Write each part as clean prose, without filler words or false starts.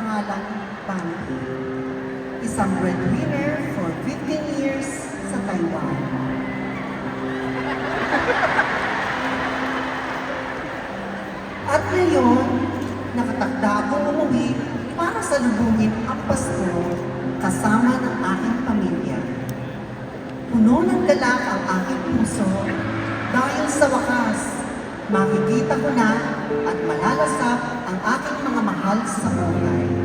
pangalang Bangki. Isang breadwinner for 15 years sa Taiwan. At ngayon, nakatakda akong umuwi para salubungin ang Pasko kasama ng aking pamilya. Puno ng galak ang aking puso dahil sa wakas, makikita ko na at malalasap ang aking mga mahal sa buhay.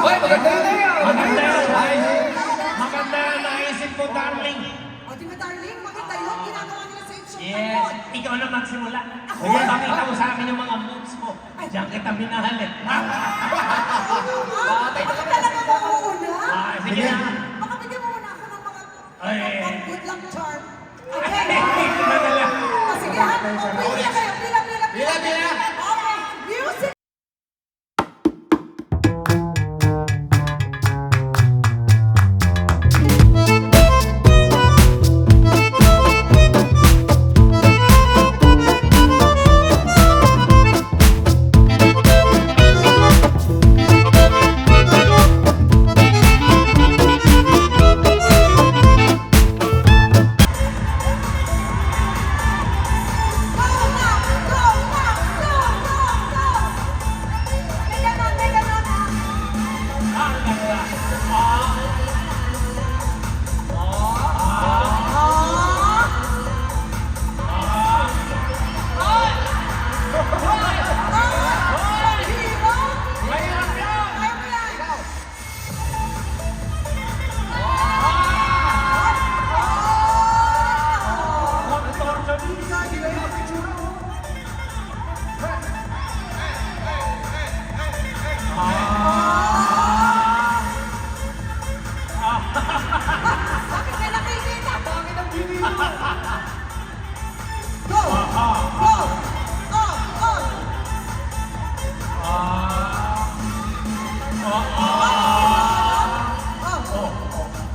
Hoy, maganda yan! Maganda yan! Maganda yan, naisip ko, darling! O, di ba, darling? Maganda yun, ginagawa nila sa insyo. Yes! Ikaw na magsimula. Sige, pakita mo sa akin yung mga moves mo. Diyan kita minahal eh. Bakit talaga mauuna? Sige na. Baka bigyan mo muna ako ng mga good luck charm. Madala. Sige ha, pila kayo, pila. Okay, music!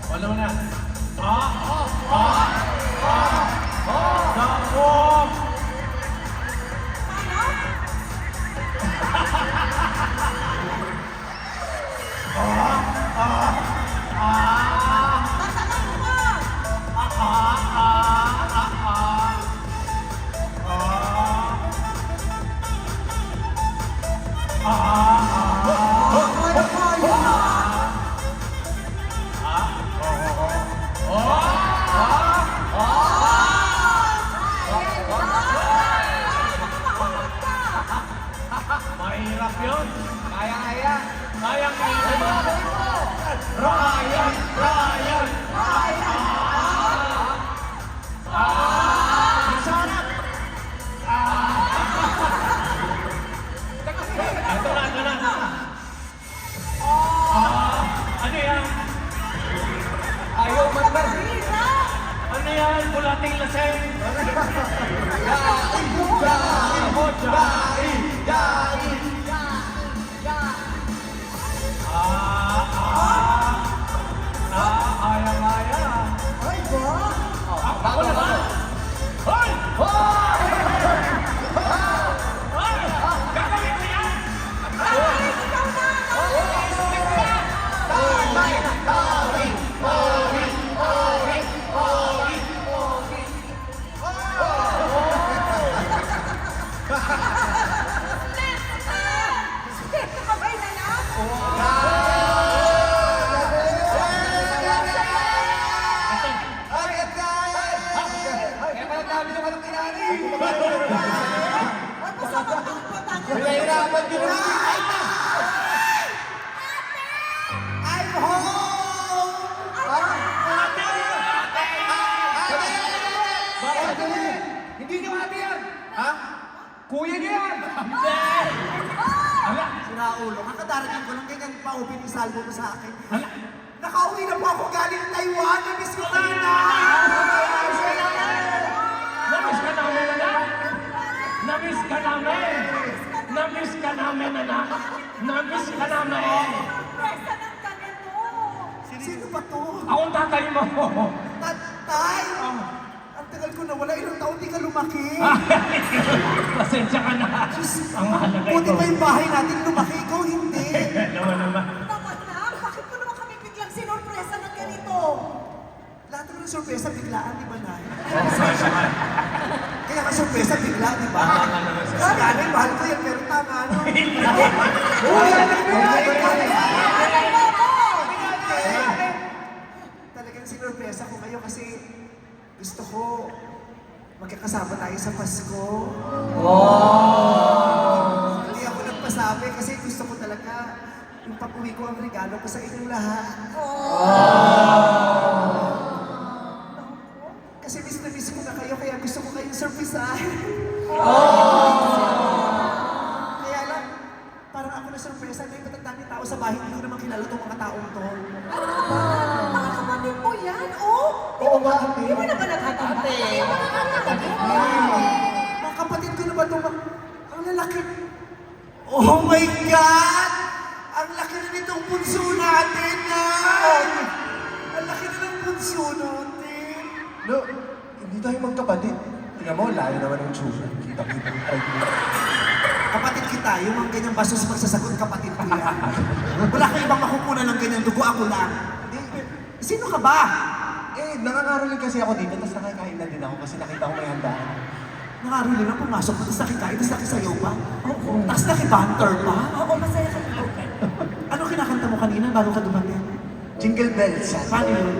Wala na. Mahirap yun. Kayang-kaya. Ryan! Sarap! Ito na. Ano yan? Ayaw magdas. Ano yan? Bulating laseng. Kayang-kaya. Ay, ba? Ako na ba? Hoy! Gagawin ko yan! Darling, ikaw na! Sabay na lang? Ay, masama ang patang. Nahihirapan din na. I'm home! Hindi niyo ate yan! Ha? Kuya niya yan! Hindi! Ala! Sira ulo. Kakadarating ko lang kaya pa-open yung salvo ko sa akin. Ala! Nakauwi Umuwi na po ako galing Taiwan. Na-miss ko kayo na. Namiss ka namin, anak! Namiss ka namin! Namiss ka namin, anak! Namiss ka namin! Presa ng ganito. Sino ba to? Akong tatay mo! Tatay! Ang tagal ko na wala. Ilang taon di ka lumaki. Pasensya ka na! Ang mahalaga Buti ito. pa yung bahay natin lumaki. Ikaw hindi. Naman. Anak, bakit mo naman kami biglang sinurpresa ng ganito? Lahat naman ng sorpresa biglaan, di ba, Nay? Oo, Kaya ka sorpresa bigla, di ba? Tama ka naman, sir. Kasi ganun, mahal ko yan, pero tama, no? Talagang sinurpresa ko kayo kasi gusto ko magkakasama tayo sa Pasko. Hindi ako nagpasabi kasi gusto ko talaga yung pag-uwi ko ang regalo ko sa inyong lahat. Kasi miss na miss ko na kayo, kaya gusto ko kayong surprisahin. Kaya lang, parang ako na surpresa, may matandang tao sa bahay, hindi ko naman kilala itong mga taong to. Mga kapatid mo yan, oh? Oo ba, ate? Di mo na ba nakakante? Mga kapatid ko na ba itong ang lalaki? Oh my God! Ang laki na nitong punso natin, Nay! Ang laki na ng punso natin. No, hindi tayo magkapatid. Tingnan mo, layo naman ang tsura. Kita-kita yung tayo. Kapatid kita, yung mga ganyang basos magsasagot, kapatid ko yan. Wala kang ibang makukunan ng ganyang dugo, ako lang. Sino ka ba? Eh, nangangaroling kasi ako dito, tapos nakakain na din ako kasi nakita ko may handaan. Nakaruli lang pumasok, tapos nakikain, tapos nakisayaw pa. Tapos nakibanter pa. Oo, masaya ka dito. Ano kinakanta mo kanina bago ka dumating? Jingle bells. Paano yun?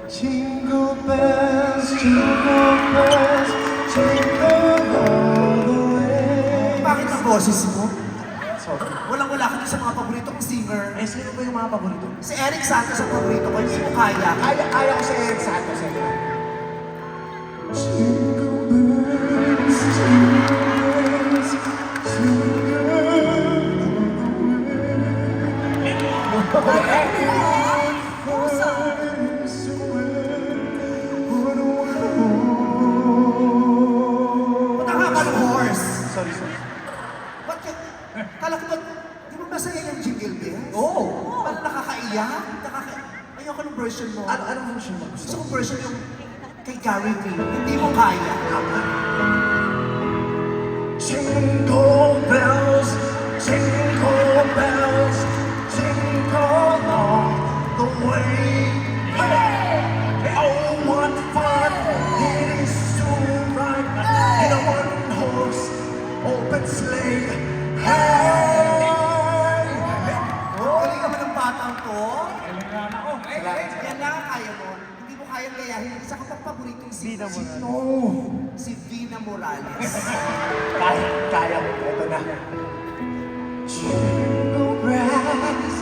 Jingle bells, jingle bells, jingle all the way. Bakit ang boses mo? Sorry. Walang-wala ka dun sa mga paborito kong singer. Eh, sino ba yung mga paborito? Si Eric Santos ang paborito ko, hindi mo kaya. Kaya ko si Eric Santos. Jingle bells, jingle bells, jingle Ba't ang ng horse? Sorry. Ba't ka? Kala ko ba, di ba masaya yung jingle bells? Oo. Parang nakakaiyak? Ayoko ng version mo. Anong version mo Gusto gusto? kong version yung kay Gary V. Hindi mo kaya. Jingle bells, jingle bells, jingle all the way. Oh, what fun it is to ride in a one-horse open sleigh. Hey! Galing naman ng batang to. Kailangan ako. Yan lang ang kaya mo. Hindi mo kayang gayahin. Isa ka pang paboritong si No. Si Vina Morales. Kaya mo. Ito na. Jingle bells,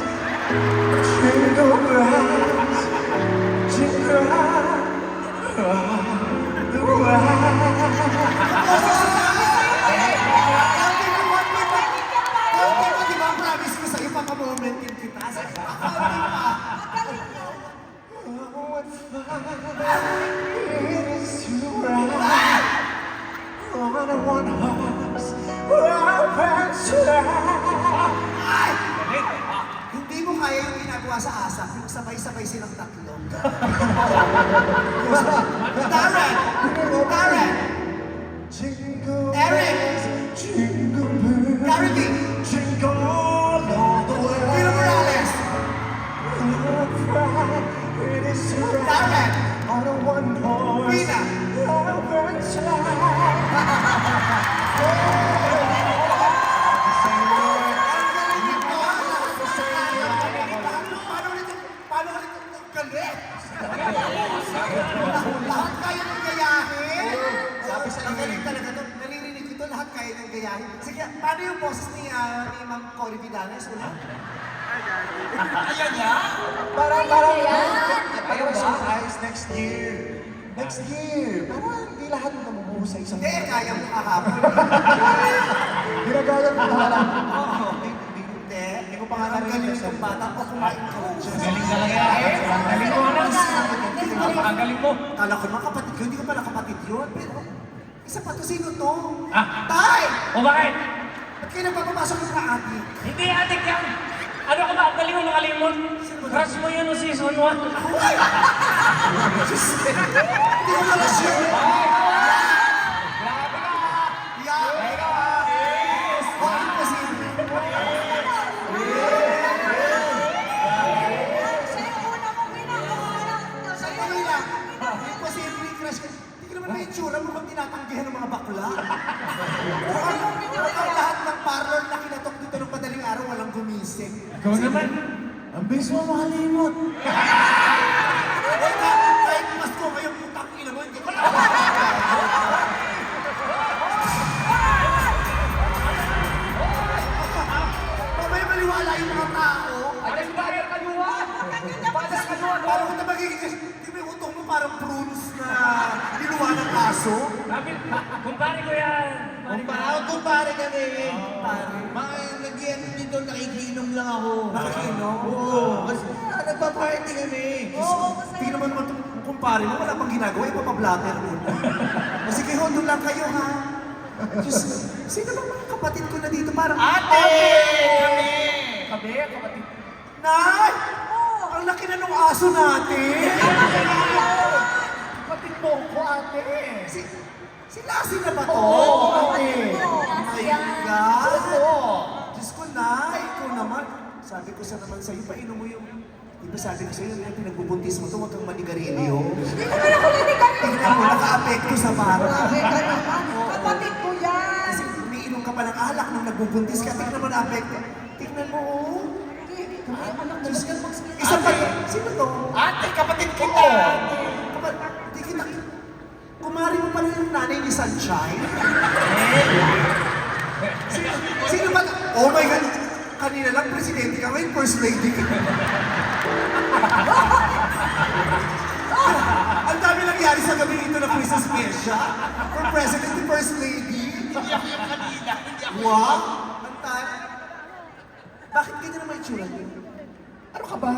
jingle bells, jingle all the Di ba promise ko sa'yo, papamomentin kita? What fun it is to ride on a one-horse open sleigh. Hindi mo kaya yung ginagawa sa ASAP, yung sabay-sabay silang tatlo. Darren! Darren! Jingle Eric! bells, jingle bells, Gary V! jingle all the way. Vina Morales! What fun it is to ride Darren! on a one-horse Vina! open sleigh. Paano ka nito galit? Lahat kaya ng gayahin. Sabi sa ang galing talaga to. Naririnig ko to, lahat kaya ng gayahin. Sige, paano yung boses ni Ma'am Cory Vidanes? Una? Ayan niya? Parang surprise next year. Next year. Parang hindi lahat namubuo sa isang Hindi, kaya mo kahapon. Ginagaya ko na lang. Hindi. Hindi ko pa nga Ang galing narinig sa itong bata o kumain ka lang dyan. Galing talaga yan. Ang galing mo, anak. Ang galing mo. Kala ko naman kapatid ko, hindi ko pala kapatid yun. Pero, isa pa to, sino to? Ah. Tay! O bakit? Ba't kayo nagpapapasok ng mga adik? Hindi adik yan. Ano ka ba? Ang galing mo makalimot. Crush mo yun no season 1. Uy! Diyos ko. Hindi ko pala siya. Yeah. Bakit pa si... Siya yung una mong ginagawa. Siya yung Okay una lang. mong ginagawa. Imposible crush ka. Hindi ka naman may itsura mo kung tinatanggihan ng mga bakla. Mukhang lahat ng parlor na kinatok dito ng madaling araw walang gumising. Ikaw naman. Ang bilis mo makalimot. Kahit mas ko ngayong putang ina mo, hindi ko Mamaya maliwala yung mga tao. Ay, bayar ka nyo ah. Parang kung na magiging... Di ba yung utong mo parang prunes na niluwa ng aso? Sabi, kumpare ko yan. Kumpare kami. Mga nagyan dito, nakikinom lang ako. Nakikinom? Oo, kasi nagpa-party kami. Tingnan mo naman itong kumpare mo, wala pang ginagawa, ipapablatter mo. O sige, ho, doon lang kayo, ha? Diyos, sino bang mga kapatid ko na dito? Parang... Ate! Kami, kapatid. Nay! Ang laki na nung aso natin! Kapatid mo ko, ate. Si Lassie na ba to? Oo, ate. Oh my God! Diyos ko, Nay, ikaw naman. Sabi ko sa naman sa'yo, painom mo yung... Di ba sabi ko sa'yo, yung pinagbubuntis mo to, huwag kang manigarilyo. Hindi naman ako nanigarilyo. Tingnan mo, naka-apekto sa bata. Bakit ka naman? Kapatid ko yan. Kasi umiinom ka pa ng alak nung nagbubuntis ka, tingnan mo na-apekto. Tingnan mo, oh. Diyos ko, isa pa to. Sino to? Ate, kapatid ko. Kapag, di kita... Kumari mo pala yung nanay ni Sunshine? Sino ba? Oh my God! Kanina lang presidente ka, ngayon first lady ka. Ang dami nangyari sa gabi ito na Christmas Mesha. From president to first lady. Hindi ako yung kanina. Hindi ako. Wow! Ang tayo. Bakit ganyan naman yung tsura niyo? Ano ka ba?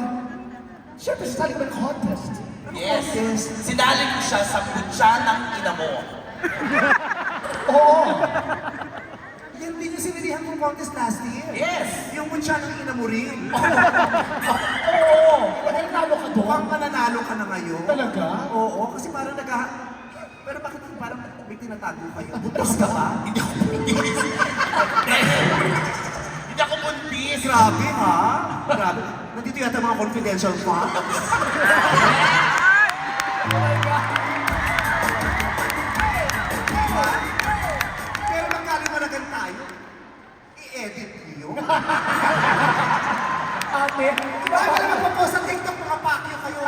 Siyempre, sasali ka ba ng contest? Yes. Sinali ko siya sa kutsa ng ina mo. Oo. Yan din yung sinilihan kong contest last year. Yes! Yung mutya ng ina mo rin. Oo. Dahil nalo ka doon. Mukhang mananalo ka na ngayon. Talaga? Oo, kasi parang Pero bakit parang may tinatago kayo? Butas ka ba? Hindi ako buntis. Hindi ako buntis. Grabe ha? Grabe. Nandito yata mga confidential facts. Pero magkaliwanagan tayo. I-edit niyo. Ate, Bakit wala magpo-post sa TikTok mga pakyo kayo?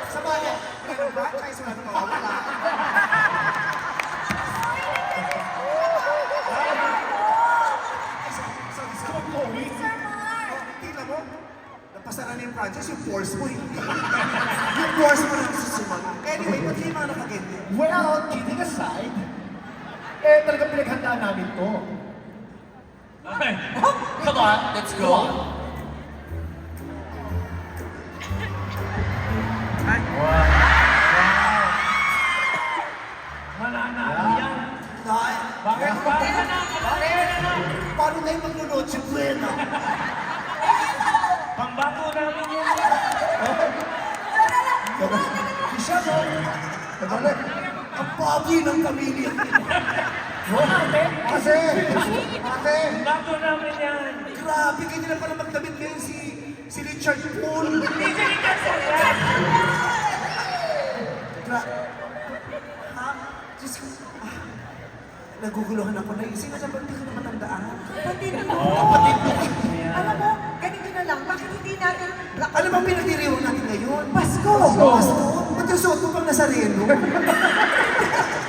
Sa bagay, meron ba? Kahit wala na mawawala. Tingnan mo, napasara na yung franchise, yung force mo hindi. Yung force mo lang susumunod. Anyway, ba't kayo mga nakaganyan? well, kidding aside, eh talagang pinaghandaan namin to. Okay. Come on, let's go. Mananalo yan. Dahil, Bakit ba? paano tayo magluluto buena? Pambato namin yun. Siya mo, ang pogi ng pamilya. Ate, Pambato namin yan. grabe, ganyan na pala magdamit ngayon si Richard Poole. Hindi ka sa yan. Ha? Diyos ko, naguguluhan ako na. Sino na ba hindi ko na matandaan? Kapatid mo. Kapatid mo. Alam mo, ganito na lang. Bakit hindi natin... Ano bang pinagdiriwang natin ngayon? Pasko! Pasko? Ba't yung suot mo pang Nazareno?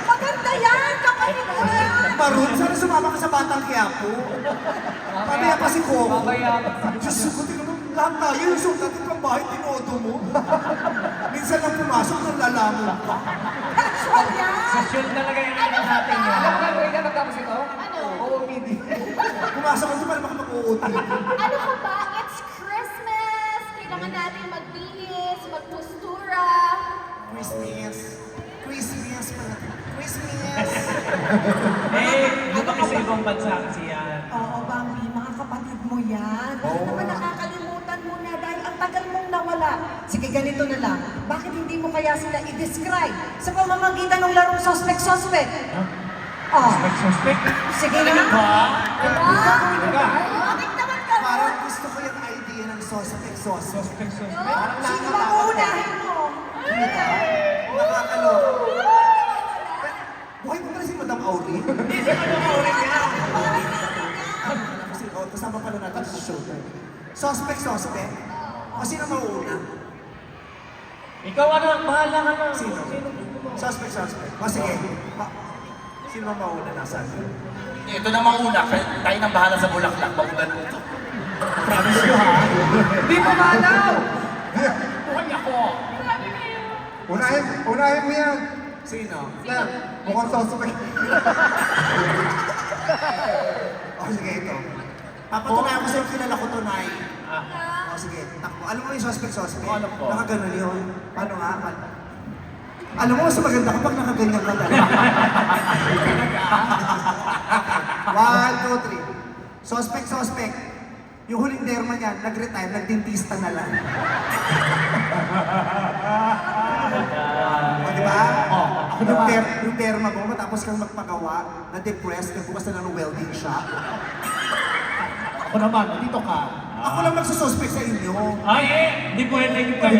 Maganda yan! Kapatid mo yan! Maroon, sana sumama ka sa Batang Quiapo. Pamaya pa si Coco. Diyos ko, tingnan mo, lahat tayo yung suot natin pang bahay, tinodo mo. Minsan lang pumasok ng lalamon ka. Casual yan! Sasyon talaga yung ano natin yan. Alam ka, Reyna, nagtapos ito? Ano? Oo, hindi. Pumasok ko para makapag-uuti. Ano ka ba? It's Christmas! Kailangan natin magbihis, magpostura. Christmas. Christmas pala. Christmas. Eh, dito kasi ibang bansa kasi yan. Oo, Bambi, mga kapatid mo yan. Bakit naman nakakalimutan mo na dahil ang tagal mong nawala? Sige, ganito na lang. Bakit hindi mo kaya sila i-describe sa pamamagitan ng larong suspect-suspect? Oh, Suspect? sige na. Bakit naman ka? Parang gusto ko yung idea ng suspect. Suspect. Sino ba uunahin mo? Nakakaloko. Buhay mo pala si Madam Auri? Hindi siya Aurin yan. Kasi kasama pala natin sa show. Suspect. O sino mauuna? Ikaw ano, bahala ka na. Sino? Suspect. O sige. Sino ang mauna? Nasaan? Ito na mauna, tayo nang bahala sa bulaklak, mauna dito. Promise ko ha. Hindi ko malaw. Buhay ako. Unahin mo yan. Sino? Mukhang suspect. O sige, ito. Papatunayan ko sa'yo kilala ko to, Nay. O sige, takbo. Alam mo yung suspect? Alam ko. Nakaganon yun. Paano nga? Alam mo, mas maganda kapag nakaganyan ka talaga. 1, 2, 3. Suspect. Yung huling derma niyan, nag-retire, nagdentista na lang. O, di ba? Yung derma mo, matapos kang magpagawa, na-depressed, nagbukas na ng welding shop. Ako naman, dito ka. Ako lang magsususpect sa inyo. Ay eh, hindi pwede yung kami.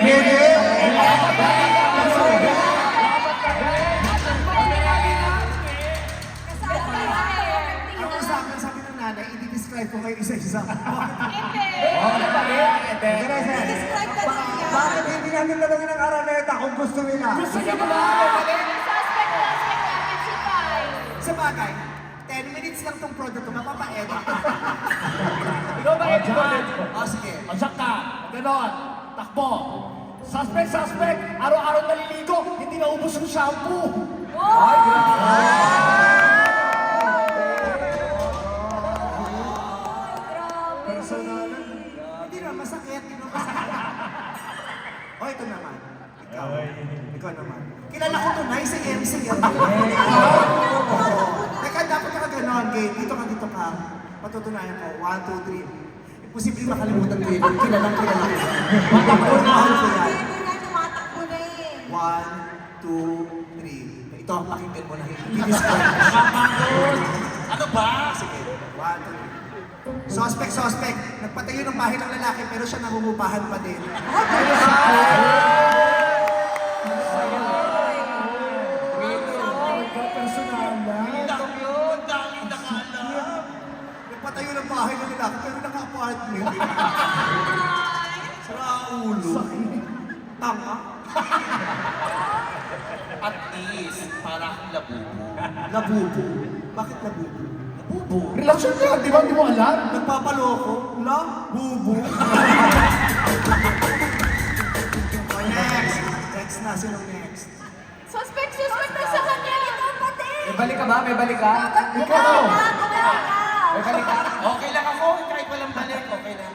Ako sa akin, sabi ng nanay, i-describe ko kayo isa-isa. Describe ka lang yan. Bakit hindi namin lalagyan ng araneta kung gusto nila? Gusto niya ba? Suspect namin si Pai. Sa bagay, 10 minutes lang tong product ko, mapapa-edit. Ikaw ba edit? O sige. Ansak ka. Ganon. Takbo. Suspect. Araw-araw naliligo. Hindi naubos yung shampoo. Personalan. Hindi naman masakit. O ito naman. Ikaw naman. Kilala ko to, nice si MC. Teka, dapat ka ganon, Gay. Dito ka. Patutunayan ko. 1, 2, 3. Imposible makalimutan ko yun. Kilalang ko. Matakbo na. Pwede na, tumatakbo na eh. 1, 2, 3. Ito ang pakinggan mo na i-describe. Ano ba? Sige. 1, 2, 3. Suspect. Nagpatayo ng bahay ng lalaki pero siya nangungupahan pa din. Ang dami nakaalam. Nagpatayo ng bahay ng lalaki pero naka-apartment. Sara ulo. Tama. At least, para akong labubo. Labubo. Bakit labubo? Labubo? Relasyon ka, di ba? Di mo alam? Nagpapaloko. Labubo. O next. Next na. Sinong next? Suspect na sa kanya. Ikaw pati. May balik ka ba? May balik ka? Ikaw. May balik ka? Okay lang ako, kahit walang balik, okay lang.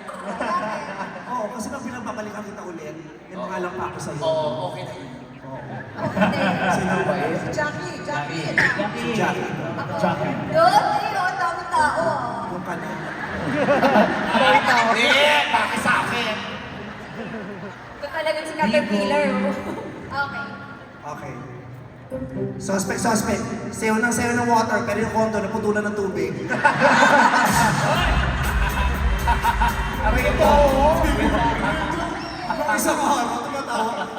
Oo, kasi nang pinagbabalikan kita ulit, may pangalan pa ako sa'yo. Oo, okay na yun. Sino ba eh? Si Jackie. Si Jackie. Doon, ayun, tao. Yung ka na. Hindi, bakit sa akin? Ito talagang si Caterpillar. Okay. Okay. Suspect. Sayo ng water, pero yung kondo naputulan ng tubig. Aray ito! Nung isang araw, tumatawa.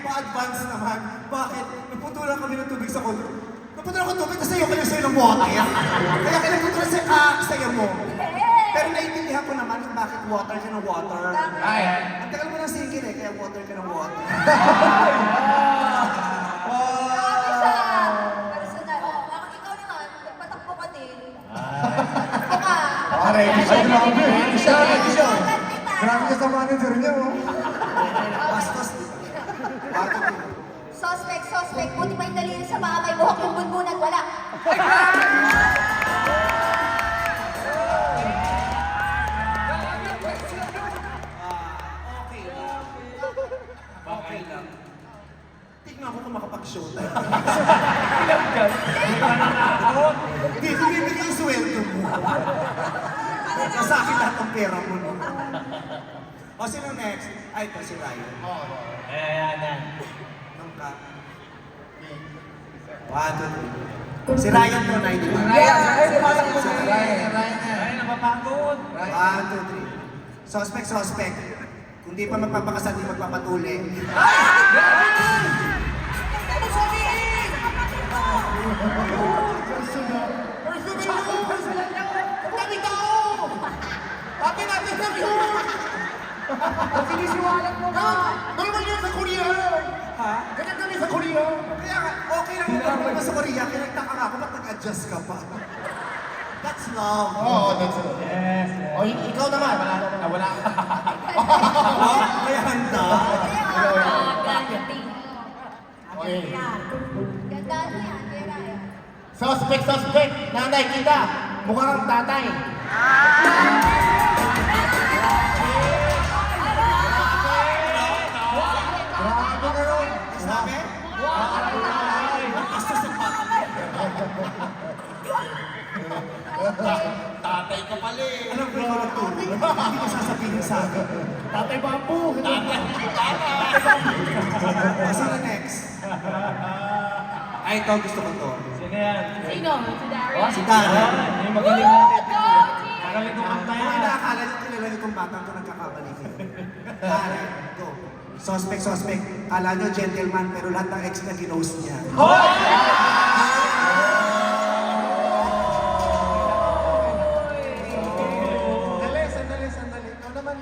Pa-advance naman. Bakit? Naputulan kami ng tubig sa kondo. Naputulan ko ng tubig kasi yung sayo ng water. Kaya kinaputulan sayo mo. Pero naiintindihan ko naman kung bakit water ka ng water. Ay. Ang tagal mo ng singil eh, kaya water ka ng water. Personal. Bakit ikaw naman, nagpatakbo ka din. Takbo ka. Aray, grabe. Grabe ka sa manager niya, oh. Bastos, di ba? Suspect. Buti pa yung daliri sa baka may buhok yung bunbunan. Wala. pera mo, no? O, sino next? Ay, ito si Ryan. Ayan. Nung ka. 1, 2, 3. Si Ryan to, 9, di ba? Ay, napapagod. 1, 2, 3. Suspect. Kung di pa magpapakasal, di magpapatuli. Sinisiwalat mo ka! Normal yun sa Korea! Ha? Ganyan kami sa Korea. Kaya nga, okay lang yung normal mo sa Korea. Kaya nagtaka nga ako, ba't nag-adjust ka pa? That's love. Oo, that's love. Yes. O, ikaw naman. Wala ka. Kaya handa. Gagating. Okay. Gandaan mo yan, Kira yan. Suspect. Nanay kita. Mukha kang tatay. Grabe ka ron. Sabi? Tatay ka pala eh. Alam ko ikaw nagturo. Hindi ko sasabihin sa akin. Tatay Bambu. Sino next? Ay, ito gusto ko to. Sino yan? Sino? Si Darian. Si Darren. Yung magaling natin. Go, Magaling itong kanta Kung yan. inaakala niyo kilala itong batang ko nagkakamali kayo. Darren, go. Suspect. Kala niyo gentleman pero lahat ng ex na ginost niya. Sandali. Ikaw naman.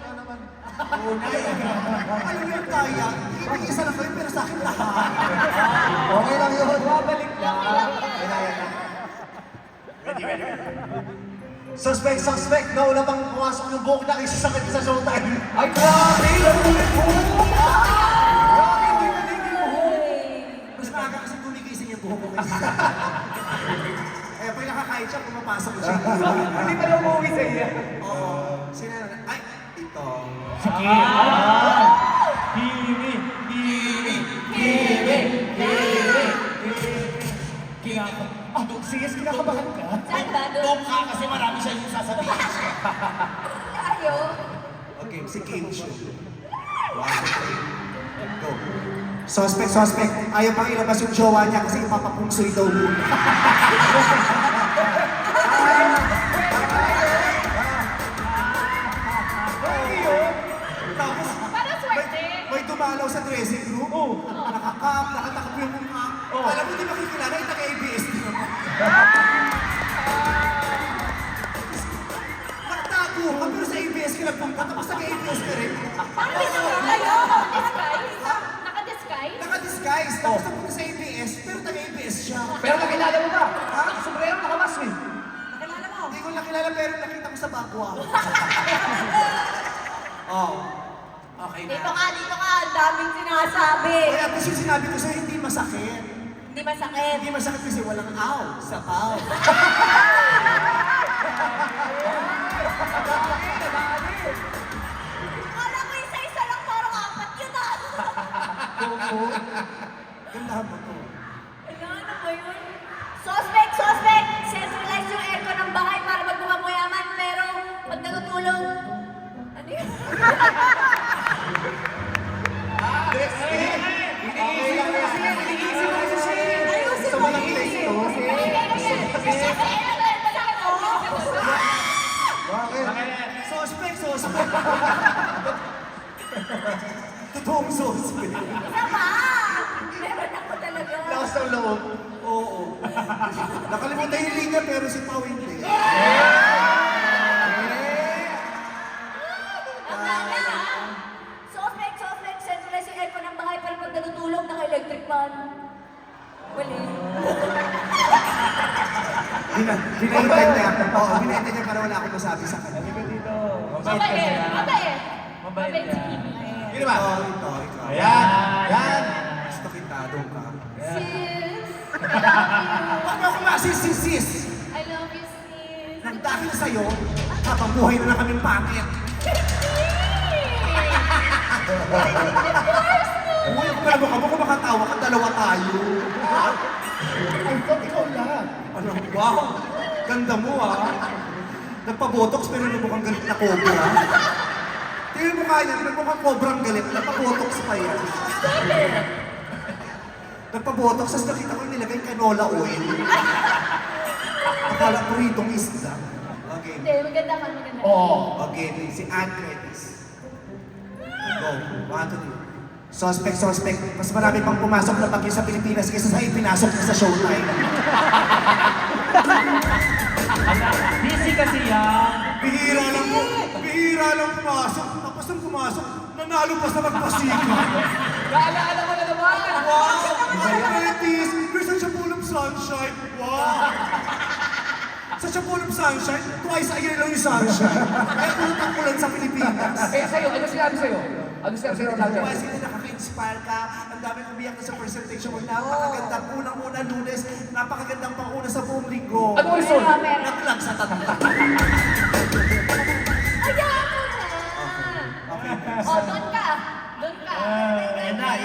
Alam mo yung kaya, ibig isa lang kayo pero sa akin lahat. Okay lang yun. Babalik lang. Suspect. Nauna pang pumasok yung buhok na isa sakit sa showtime. Ay, grabe! Mas maaga kasi gumigising yung buhok ko kasi. Eh, pag nakakain siya, pumapasok ko siya. Hindi pa lang umuwi sa iya. Oo. Sino na? Ay, ito. Si Kimi. Kinakabahan ka? Saan ba? Doon Doon? ka kasi marami siya yung sasabihin. Tayo? Okay, si Kim Chu. 1, 2, 3. Go. Suspect. Ayaw pang ilabas yung jowa niya kasi ipapapungsoy daw muna. Tapos, Parang swerte. may dumalaw sa dressing room. Nakakap, nakatakap yung mukha. Alam mo, di makikilala, yung taga-ABS din naman. Nagtago ka, pero sa ABS ka nagpunta, tapos taga-ABS ka rin. Paano kayo? Naka-disguise? Naka-disguise? Naka-disguise, tapos napunta sa ABS, pero taga-ABS siya. Pero nakilala mo ba? Ha? Sombrero, nakamas eh. Nakilala mo? Hindi ko nakilala, pero nakita ko sa bagwa. Oh. Okay na. Dito ka, ang daming sinasabi. Kaya at least yung sinabi ko sa'yo, hindi masakit. Hindi masakit. Hindi masakit kasi walang aw, sapaw. Akala ko isa-isa lang, parang apat yun ah. Gandahan mo to. Ano ba yun? Suspect! Centralize yung aircon ng bahay para magbuwag mo yaman, pero pag natutulog, ano yun? Ayusin mo Suspect. Totoong suspect. Isa pa! Meron ako talaga. Lakas ng loob. Oo. Nakalimutan yung linya pero si Pao hindi. Suspect, centralize yung aircon ng bahay para pag natutulog, naka-electric fan. Wali. Binahintay niya. Oo, binahintay niya para wala akong masabi sa kanya. Mabait. Mabait Mabait si yan. Kimi. Hindi ba? Ito. Ayan. Gusto kita, doon ka. Sis. Huwag mo akong masis. I love you, sis. Nang dahil sa'yo, habang buhay na lang kaming pangit. Uy, kung alam mo ka, kung makatawa ka, dalawa tayo. I thought ikaw lang. Ano, wow. Ganda mo ah. Nagpa-botox pero mukhang galit na cobra. Tingnan mo kaya, nagmukhang cobrang galit, nagpa-botox pa yan. Nagpa-botox, tapos nakita ko yung nilagay canola oil. Akala ko ritong isda. Okay. Hindi, maganda ka, maganda. Okay, si Ann Curtis. Go, 1, 2, 3. Suspect. Mas marami pang pumasok na bagyo sa Pilipinas kaysa sa ipinasok na sa Showtime. Busy kasi yan. Bihira lang pumasok. Tapos nung pumasok, nanalo pa sa magpasika. Naalala mo na naman. Wow! Curtis, you're such a full of sunshine. Wow! Such a full of sunshine, twice a year lang yung sunshine. Kaya pulutang ulan sa Pilipinas. Sa'yo, ano sinabi sa'yo? Ano sinabi sa'yo, Ronaldo? Kasi nakaka-inspire ka, ang dami kong biyak na sa presentation mo. Napakagandang unang-una Lunes, napakagandang pang-una sa buong linggo. Ano yung result? Naglag sa tatanda. Ayaw mo na! Okay. Oh, doon ka. Doon ka. Yan na.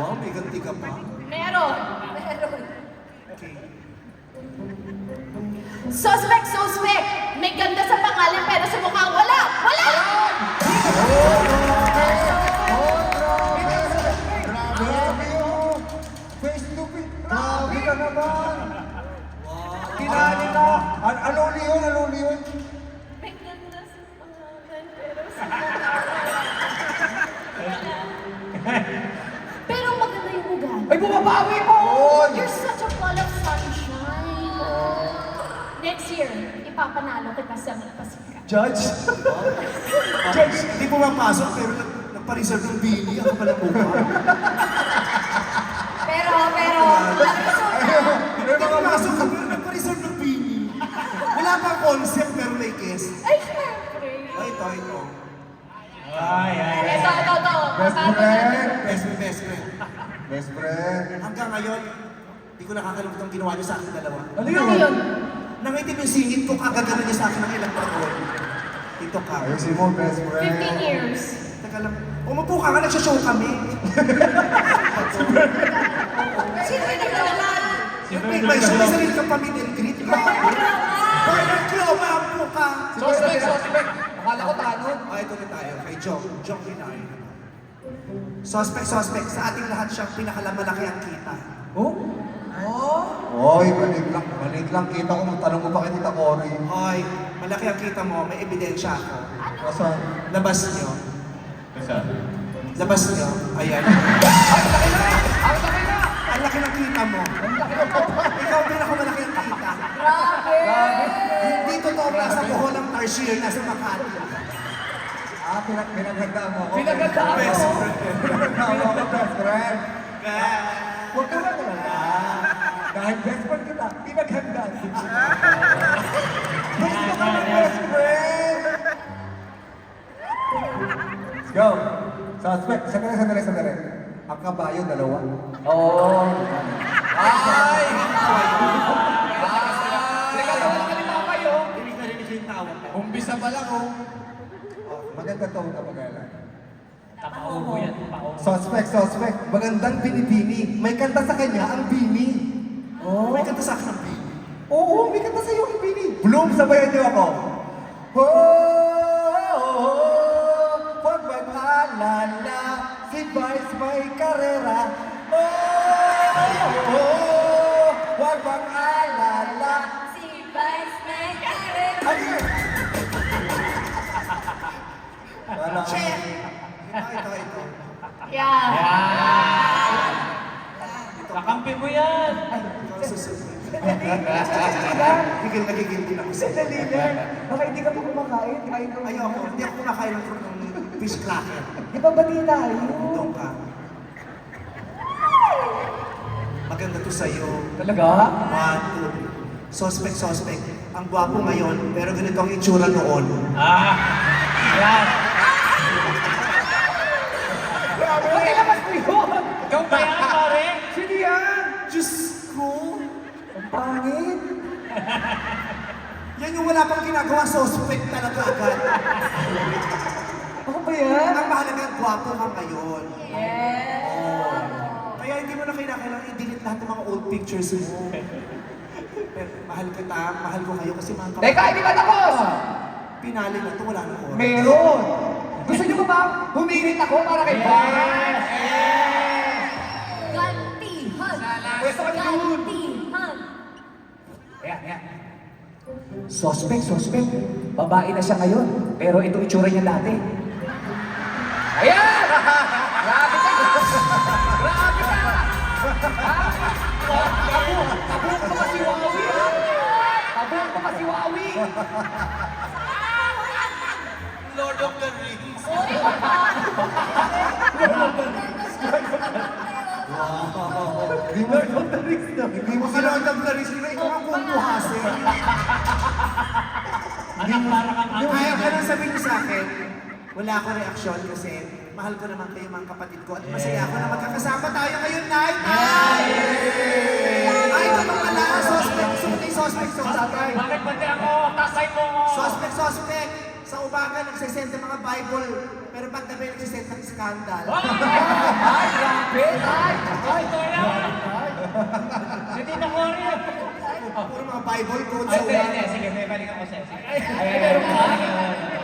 Wow, may ganti ka pa. Meron. Okay. Suspect! May ganda sa pangalan pero sa mukha wala! Wala! Grabe yun! Face to face! Grabe ka naman! Kinali na! Ano yun? May ganda sa pangalan pero sa mukha wala. Pero maganda yung ugali. Ay, bumabawi po! You're such a ball of sunshine. Next year, ipapanalo kita sa magpasika. Judge, hindi pumapasok pero nagpa-reserve ng bini. Ako pala mukha. Pero, Hindi pumapasok ka pero nagpa-reserve ng bini. Wala pang concept pero may guest. ay, syempre. Oh, ito. Ito. Best friend! Best friend. Best friend! Hanggang ngayon, hindi ko nakakalimutan ang ginawa niyo sa akin dalawa. Ano Ano yun? Nangitim yung singit ko, kagagano niya sa akin ng ilang taon. Ito ka. Ayusin mo, best friend! 15 years. Teka lang. Umupo ka nga, nagsashow kami. Sino yung nagdadalan? May show sa rin kang pamilya and greet ka. Bernard Clow, maapo ka. Suspect! Akala ko tanong. Ito na tayo, kay Jong Rinari. Suspect. Sa ating lahat siyang pinakalamalaki ang kita. Oy, balik lang. Kita ko, tanong mo pa kay Tita Cory. Hoy, malaki ang kita mo, may ebidensya ako. Nasaan? Labas niyo. Ayan. Ang laki ng kita mo. Ikaw ang pinakamalaki ang kita. Hindi totoo na sa buhol ng Tarsier na sa Makati. Pinaghandaan mo ako. Pinaghandaan mo. Best friend. Pinaghandaan mo ako, best friend. Huwag ka magalala. Dahil best friend kita, pinaghandaan kita. Gusto ka ng best friend! Let's go! Suspect, sandali. Ang kabayo, dalawa. Ay! Nagkatawa ka ni Papa yun. Hindi ka rinig yung tawag ko. Umbisa pa lang, oh. Maganda to, kapagalan. Tapaubo yan, tapaubo. Suspect. Magandang binibini. May kanta sa kanya ang bini. May kanta sa akin ng bini. Oo, may kanta sa iyo ang bini. Bloom, sabayan niyo ako. Huwag mag-alala, si Vice may karera. Huwag mag-alala. Si Vice may karera. Ayun! Check! Ito. Yeah. Kakampi mo yan. Ikaw susunod. Nagigil din ako sa Sandali lang. Baka hindi ka pa kumakain. Kain ka Ayoko, hindi ako kumakain ng fish cracker. Di ba bati tayo? Doon ka. Maganda to sa'yo. Talaga? 1, 2. Suspect. Ang gwapo ngayon, pero ganito ang itsura noon. Yan. Pakilabas mo yun. Ikaw ba yan, pare? Sino yan? Diyos ko! Ang pangit. Yan yung wala pang ginagawa, suspect talaga agad. Ako ba yan? Ang mahalaga, gwapo ka ngayon. Yeah. Kaya hindi mo na kailangan i-delete lahat ng mga old pictures mo. Pero mahal kita, mahal ko kayo kasi mga kapatid. Teka, hindi pa tapos! Pinali na to, wala na oras. Meron! Gusto niyo ba ba humirit ako para kay Bob? Gantihan! Pwesto ka dun! Gantihan! Ayan. Suspect. Babae na siya ngayon. Pero ito itsura niya dati. Ayan! Grabe ka! Grabe ka! Kabuk mo kasi Wawi! Kabuk mo kasi Wawi! Lord of the Rings. Hindi mo kailangan ng Clarice, hindi ikaw ang kumuhasin. Anak, para kang Kaya ka nang sabihin sa akin, wala akong reaksyon kasi mahal ko naman kayo mga kapatid ko at masaya ako na magkakasama tayo ngayon, night! Ay, ito pa pala, suspect. Bakit pati ako? Tasay mo ko! Suspect. Sa umaga, nagsisend ng mga Bible. Pero pag gabi, nagsisend ng scandal. Ay, grabe! Ay! Ay, ito yan! Si Tito Cory! Puro mga Bible quotes. Ay, hindi. Sige, may balik ako sa'yo. Sige.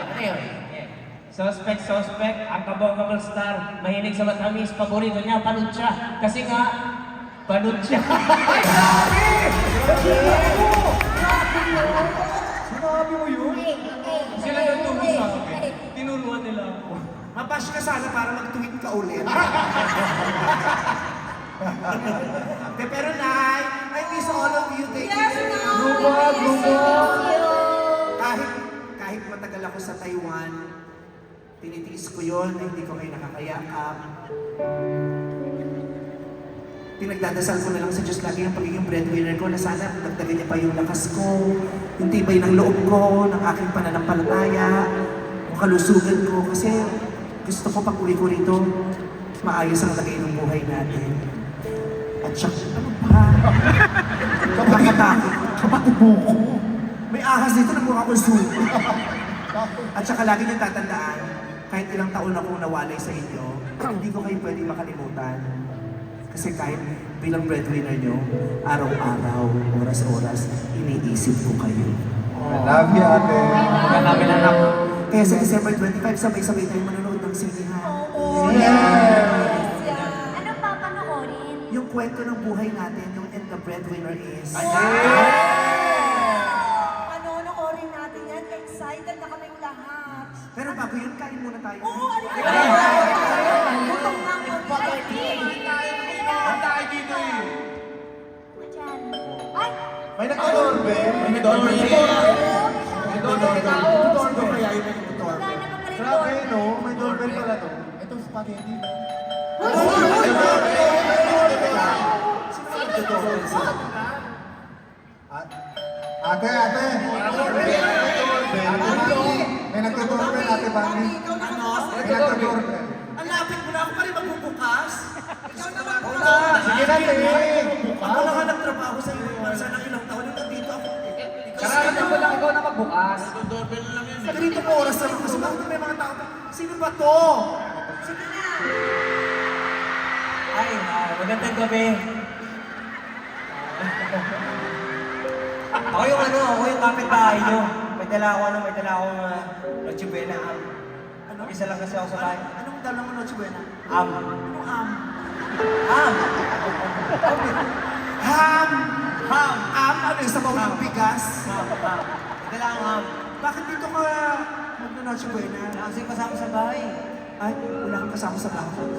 Ano yun? Suspect, ang kabongable star, mahilig sa matamis, paborito niya, panud siya. Kasi nga, panud siya. Ay, grabe! Sinabi mo yun? Sila yung tungkol sa akin. Tinuruan nila ako. Mabash ka sana para mag-tweet ka ulit. Pero Nay, I miss all of you. Thank you. Kahit matagal ako sa Taiwan, tinitiis ko yun na hindi ko kayo nakakayakap. Pinagdadasal ko na lang sa Diyos lagi ang pagiging breadwinner ko na sana dagdagan niya pa yung lakas ko, yung tibay ng loob ko, ng aking pananampalataya, yung kalusugan ko. Kasi gusto ko pag uwi ko rito, maayos ang lagay ng buhay natin. At siya, ano ba? Kapakatakot. Kapatid mo ko. May ahas dito na mukha kong suko. At saka lagi niyong tatandaan, kahit ilang taon akong nawalay sa inyo, hindi ko kayo pwede makalimutan. Kasi kahit bilang breadwinner nyo, araw-araw, oras-oras, iniisip ko kayo. Love you, ate. Kaya namin anak. Kaya sa December 25, sabay-sabay tayo manonood ng sinihan. Anong papanoorin? Yung kwento ng buhay natin, yung And the Breadwinner Is. Panonoorin natin yan. Excited na kaming lahat. Pero bago yun, kain muna tayo. Oo, ano ka? Gutom na ako. Ang tayo dito eh. Diyan. Ay! May nagka-doorbell. May doorbell. May Doorbell kaya yun yung doorbell. Gana pa pala yung Grabe, doorbell. no? May doorbell pala to. Ito, spaghetti. Ate! May nagtutoorbell, Ate Bambi. May nagtutoorbell. Ang lapit mo na ako pa rin magbubukas. Sige na, Ate! Ako lang ang nagtrabaho sa iyo. Sana ilang taon yung nandito ako. Kararating ko lang ikaw na magbukas. Doorbell lang yun. Ganito mo oras naman kasi bakit may mga tao. Sino ba to? Sige na. Ay, magandang gabi. Ako yung kapitbahay nyo. May dala akong Noche Buena. Isa lang kasi ako sa bahay. Anong dala mo, Noche Buena? Anong Ham. Ano yung sabaw ng bigas? May dala akong Bakit dito ka mag-Noche Buena? Kasi kasama sa bahay. Ay, wala kang kasama sa bahay.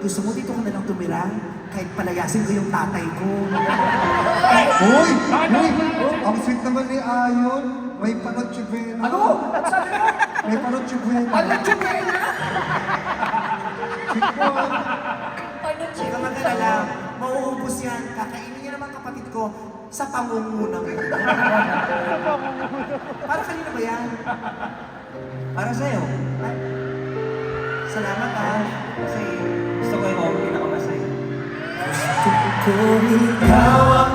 Gusto mo dito ka na lang tumira? Kahit palayasin ko yung tatay ko. Uy! Ang sweet naman ni Ayon. May panotchibena. Ano? Sabi mo? May panotchibena. Ano chubena? Sweet mo. Huwag ka mag-alala. Mauubos yan. Kakainin niya naman kapatid ko sa pangungunang. Para kanina ba yan? Para sa'yo. Ay, salamat ah. Kasi gusto ko yung pinakamasaya. Kung ikaw ang